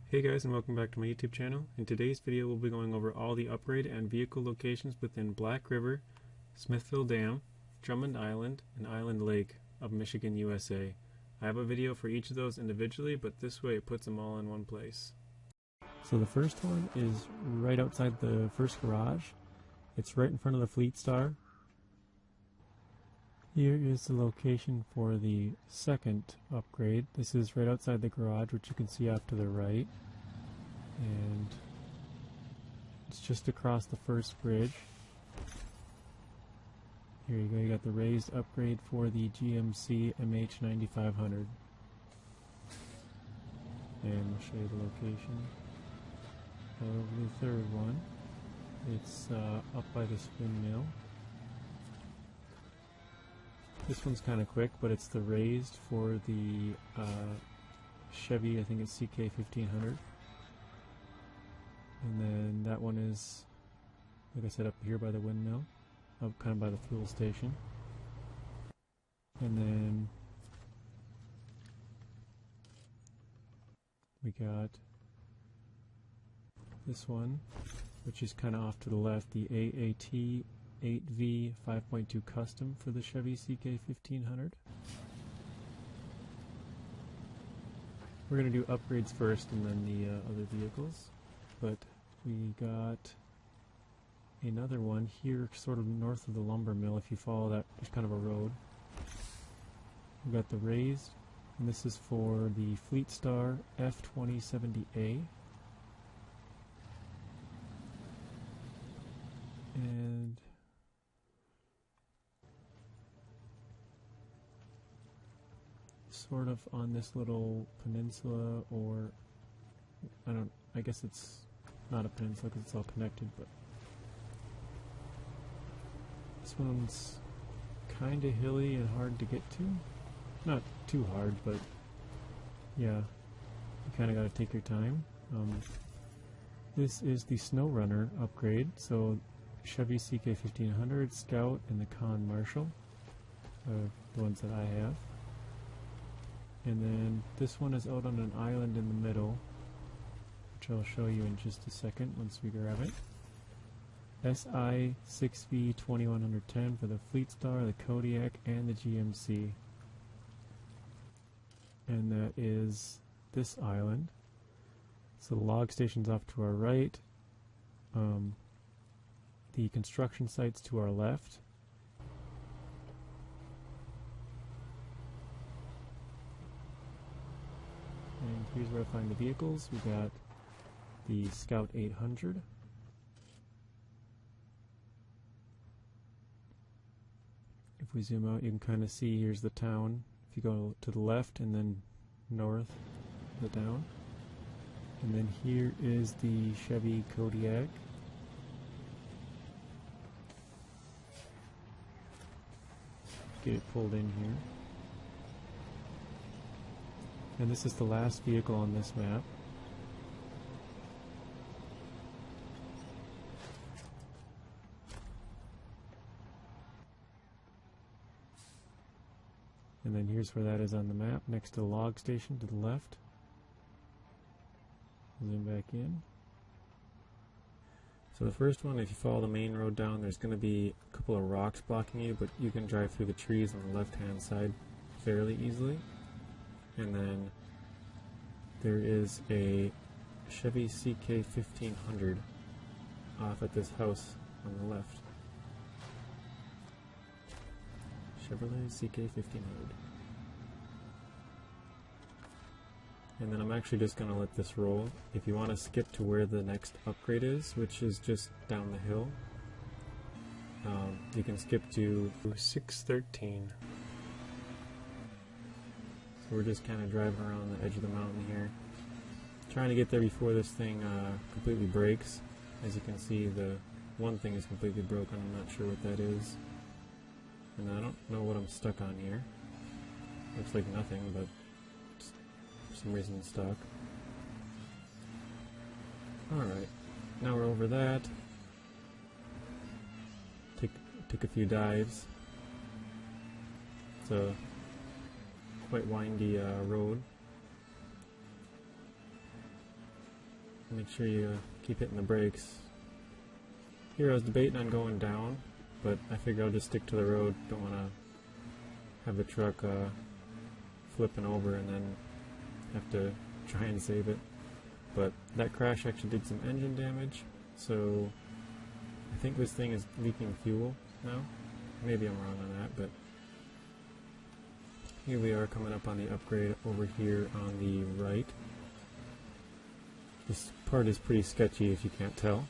Hey guys, and welcome back to my YouTube channel. In today's video we'll be going over all the upgrade and vehicle locations within Black River, Smithville Dam, Drummond Island, and Island Lake of Michigan, USA. I have a video for each of those individually, but this way it puts them all in one place. So the first one is right outside the first garage. It's right in front of the Fleetstar. Here is the location for the second upgrade. This is right outside the garage, which you can see off to the right. And it's just across the first bridge. Here you go, you got the raised upgrade for the GMC MH9500. And we'll show you the location of the third one. It's up by this windmill. This one's kind of quick, but it's the raised for the Chevy, I think it's CK1500. And then that one is, like I said, up here by the windmill, up kind of by the fuel station. And then we got this one, which is kind of off to the left, the AAT 8V 5.2 Custom for the Chevy CK1500. We're going to do upgrades first and then the other vehicles. But we got another one here sort of north of the lumber mill. If you follow that, there's kind of a road. We got the raised, and this is for the Fleetstar F2070A. And sort of on this little peninsula, or I guess it's not a peninsula because it's all connected, but this one's kind of hilly and hard to get to. Not too hard, but yeah, you kind of got to take your time. This is the Snowrunner upgrade, so Chevy CK1500, Scout, and the Con Marshall are the ones that I have. And then this one is out on an island in the middle, which I'll show you in just a second once we grab it. SI 6V2110 for the Fleetstar, the Kodiak, and the GMC. And that is this island. So the log station's off to our right. The construction site's to our left. And here's where I find the vehicles. We got the Scout 800. If we zoom out, you can kind of see here's the town. If you go to the left and then north, the town. And then here is the Chevy Kodiak. Get it pulled in here. And this is the last vehicle on this map. And then here's where that is on the map, next to the log station to the left. Zoom back in. So the first one, if you follow the main road down, there's going to be a couple of rocks blocking you, but you can drive through the trees on the left-hand side fairly easily. And then there is a Chevy CK1500 off at this house on the left. Chevrolet CK1500. And then I'm actually just going to let this roll. If you want to skip to where the next upgrade is, which is just down the hill, you can skip to 613. So we're just kind of driving around the edge of the mountain here, trying to get there before this thing completely breaks. As you can see, the one thing is completely broken. I'm not sure what that is. And I don't know what I'm stuck on here. Looks like nothing, but for some reason it's stuck. Alright, now we're over that. Took a few dives. It's a quite windy road. make sure you keep hitting the brakes. Here I was debating on going down, but I figure I'll just stick to the road. Don't want to have the truck flipping over and then have to try and save it. But that crash actually did some engine damage, so I think this thing is leaking fuel now. Maybe I'm wrong on that, but here we are coming up on the upgrade over here on the right. This part is pretty sketchy if you can't tell,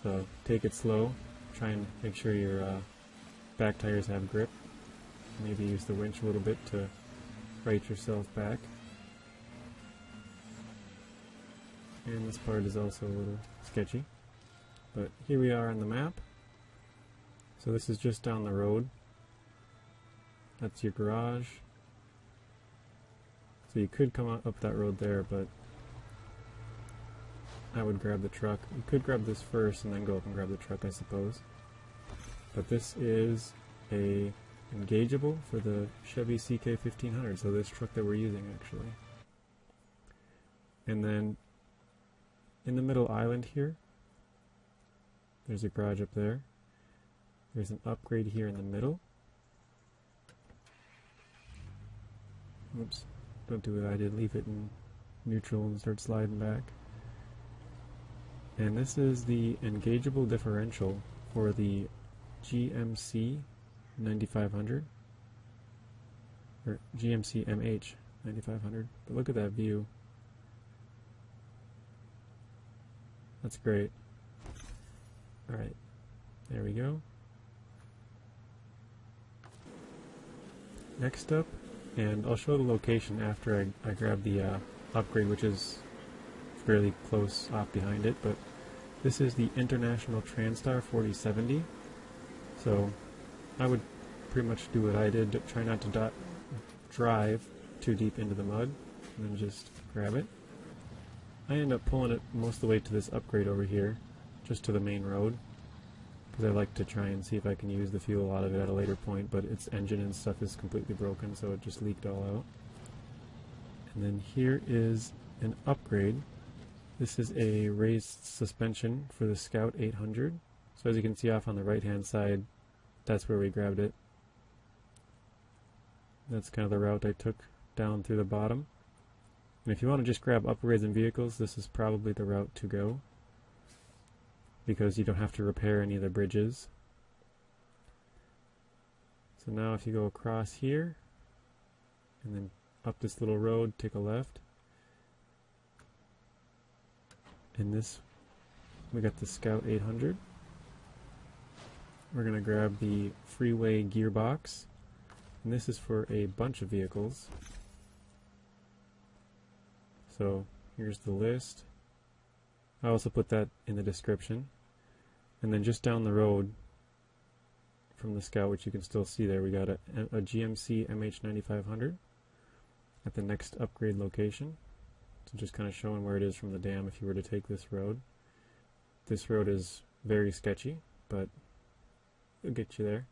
so take it slow. Try and make sure your back tires have grip. Maybe use the winch a little bit to right yourself back. And this part is also a little sketchy. But here we are on the map. So this is just down the road. That's your garage. So you could come up that road there, but I would grab the truck. You could grab this first and then go up and grab the truck, I suppose. But this is a Engageable for the Chevy CK1500, so this truck that we're using actually. And then in the middle island here, there's a garage up there. There's an upgrade here in the middle. Oops, don't do what I did, leave it in neutral and start sliding back. And this is the Engageable differential for the GMC 9500, or GMC MH 9500. But look at that view. That's great. Alright, there we go. Next up, and I'll show the location after I grab the upgrade, which is fairly close off behind it, but this is the International Transtar 4070. So I would pretty much do what I did, try not to drive too deep into the mud, and then just grab it. I end up pulling it most of the way to this upgrade over here, just to the main road, because I like to try and see if I can use the fuel out of it at a later point, but its engine and stuff is completely broken, so it just leaked all out. And then here is an upgrade. This is a raised suspension for the Scout 800. So as you can see off on the right hand side, that's where we grabbed it. That's kind of the route I took down through the bottom. And if you want to just grab upgrades in vehicles, this is probably the route to go, because you don't have to repair any of the bridges. So now if you go across here, and then up this little road, take a left. In this, we got the Scout 800. We're going to grab the Freeway gearbox, and this is for a bunch of vehicles. So here's the list. I also put that in the description. And then just down the road from the Scout, which you can still see there, we got a GMC MH9500 at the next upgrade location. So just kind of showing where it is from the dam if you were to take this road. This road is very sketchy, but it'll get you there.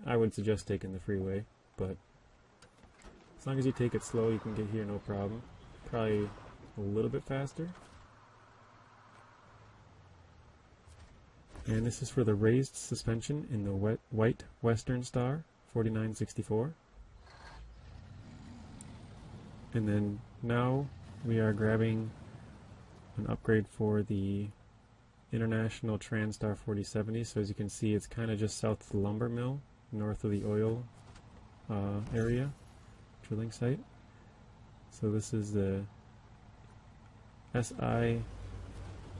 I would suggest taking the freeway, but as long as you take it slow, you can get here no problem. Probably a little bit faster. And this is for the raised suspension in the white Western Star 4964. And then now we are grabbing an upgrade for the International Transtar 4070. So as you can see, it's kind of just south of the lumber mill, north of the oil area, drilling site. So this is the SI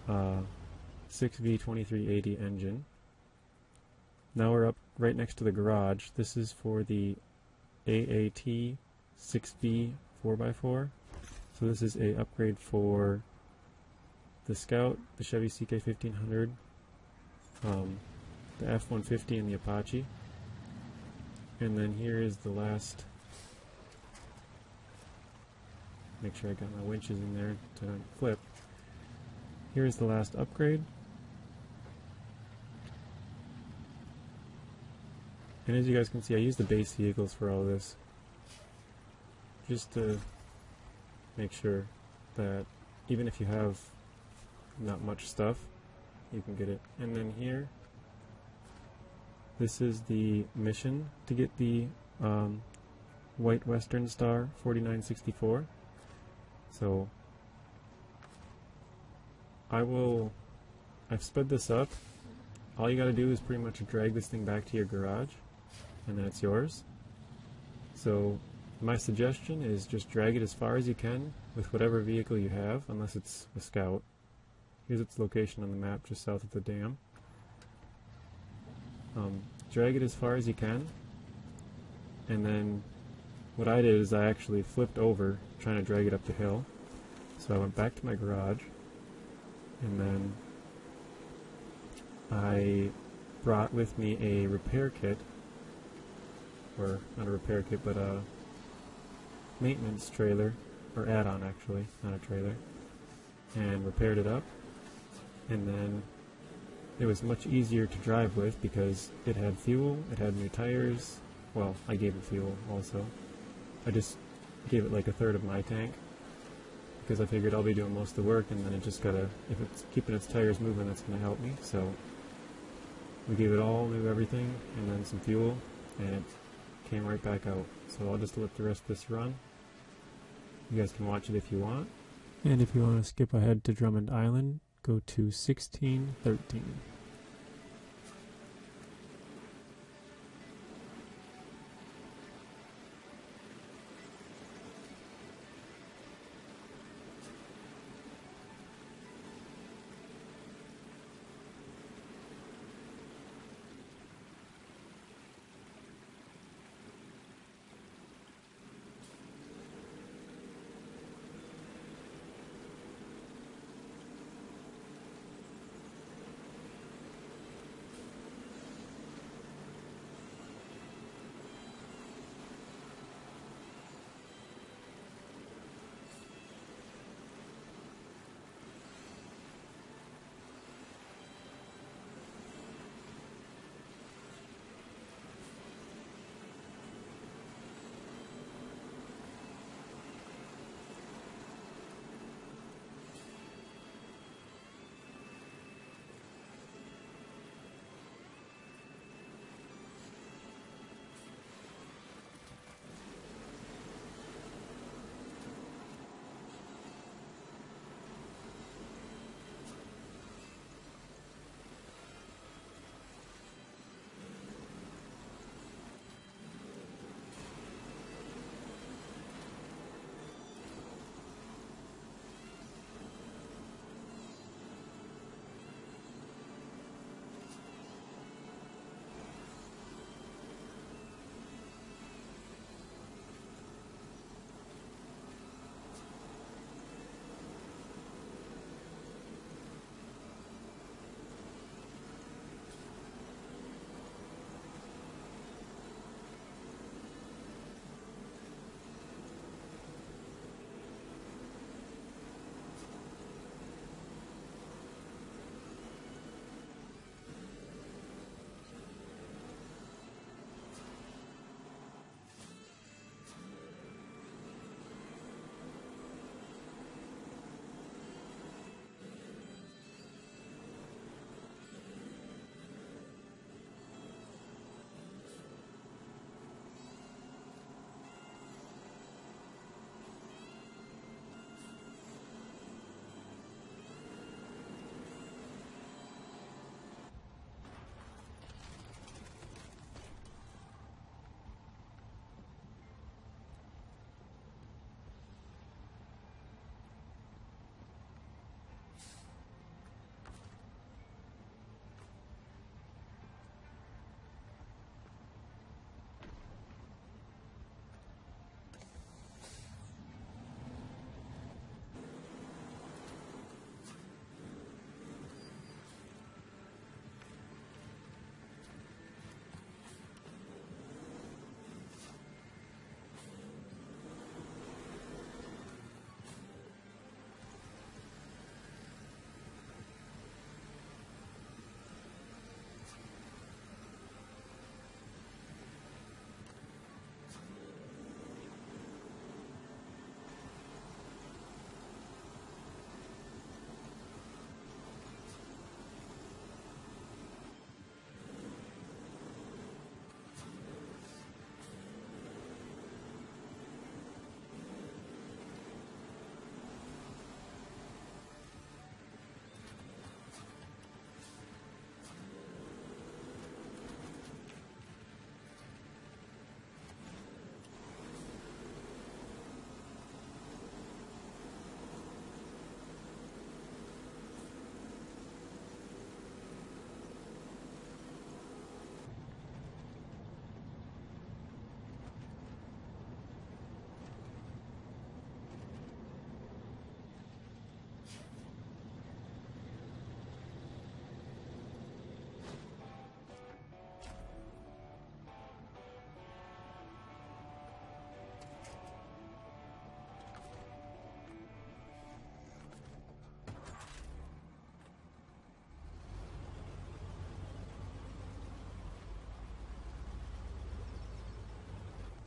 6V2380 engine. Now we're up right next to the garage. This is for the AAT 6V 4x4. So this is a upgrade for the Scout, the Chevy CK1500, the F-150 and the Apache. And then here is the last. Make sure I got my winches in there to not flip. Here's the last upgrade. And as you guys can see, I use the base vehicles for all this, just to make sure that even if you have not much stuff, you can get it. And then here, this is the mission to get the White Western Star 4964. So I've sped this up. All you gotta do is pretty much drag this thing back to your garage, and then it's yours. So my suggestion is just drag it as far as you can with whatever vehicle you have, unless it's a Scout. Here's its location on the map, just south of the dam. Drag it as far as you can, and then what I did is I actually flipped over trying to drag it up the hill. So I went back to my garage, and then I brought with me a repair kit, or not a repair kit, but a maintenance trailer, or add-on actually, not a trailer, and repaired it up. And then it was much easier to drive with because it had fuel, it had new tires. Well, I gave it fuel also. I just gave it like a third of my tank because I figured I'll be doing most of the work, and then it just gotta, if it's keeping its tires moving, that's gonna help me. So we gave it all new everything and then some fuel, and it came right back out. So I'll just let the rest of this run. You guys can watch it if you want. And if you want to skip ahead to Drummond Island, go to 1613.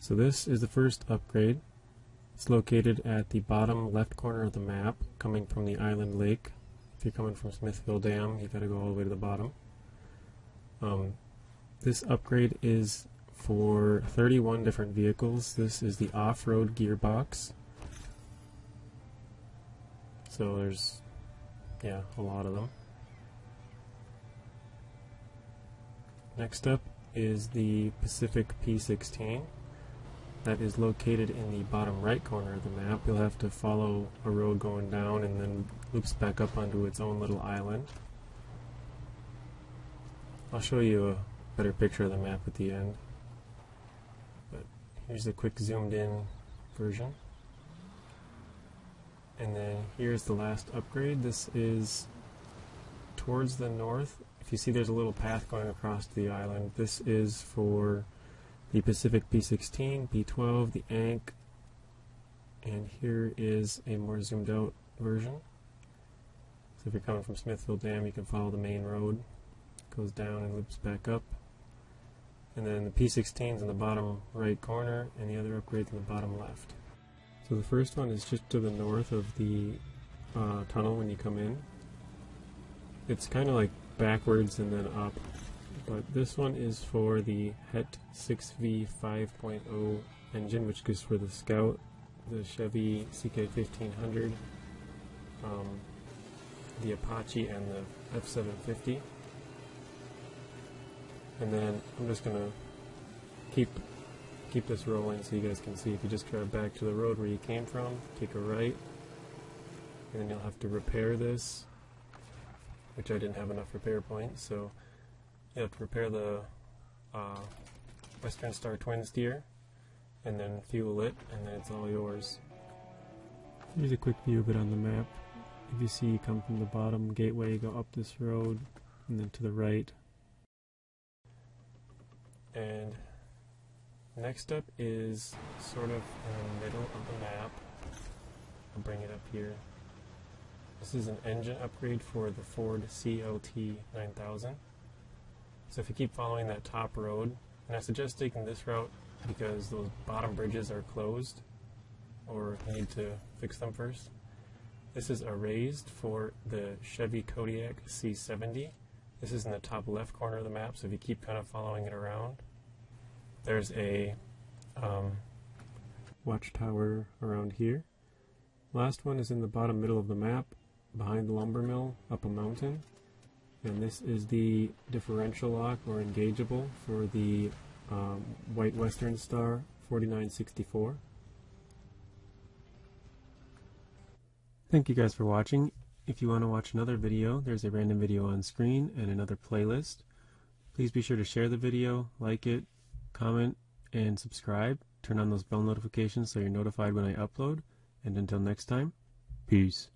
So this is the first upgrade. It's located at the bottom left corner of the map, coming from the island lake. If you're coming from Smithville Dam, you gotta go all the way to the bottom. This upgrade is for 31 different vehicles. This is the off-road gearbox. So there's, yeah, a lot of them. Next up is the Pacific P16. That is located in the bottom right corner of the map. You'll have to follow a road going down and then loops back up onto its own little island. I'll show you a better picture of the map at the end. But here's a quick zoomed in version. And then here's the last upgrade. This is towards the north. If you see there's a little path going across the island, this is for the Pacific P16, P12, the Ankh, and here is a more zoomed out version. So if you're coming from Smithville Dam, you can follow the main road. It goes down and loops back up. And then the P16 is in the bottom right corner, and the other upgrade's in the bottom left. So the first one is just to the north of the tunnel when you come in. It's kind of like backwards and then up. But this one is for the Het 6V 5.0 engine, which goes for the Scout, the Chevy CK1500, the Apache, and the F750. And then I'm just gonna keep this rolling so you guys can see. If you just drive back to the road where you came from, take a right, and then you'll have to repair this, which I didn't have enough repair points, so you have to repair the Western Star twin steer, and then fuel it, and then it's all yours. Here's a quick view of it on the map. If you see, you come from the bottom gateway, go up this road, and then to the right. And next up is sort of in the middle of the map. I'll bring it up here. This is an engine upgrade for the Ford CLT 9000. So if you keep following that top road, and I suggest taking this route because those bottom bridges are closed, or you need to fix them first. This is a raised for the Chevy Kodiak C70. This is in the top left corner of the map, so if you keep kind of following it around, there's a watchtower around here. Last one is in the bottom middle of the map, behind the lumber mill, up a mountain. And this is the differential lock, or Engageable, for the White Western Star 4964. Thank you guys for watching. If you want to watch another video, there's a random video on screen and another playlist. Please be sure to share the video, like it, comment, and subscribe. Turn on those bell notifications so you're notified when I upload. And until next time, peace.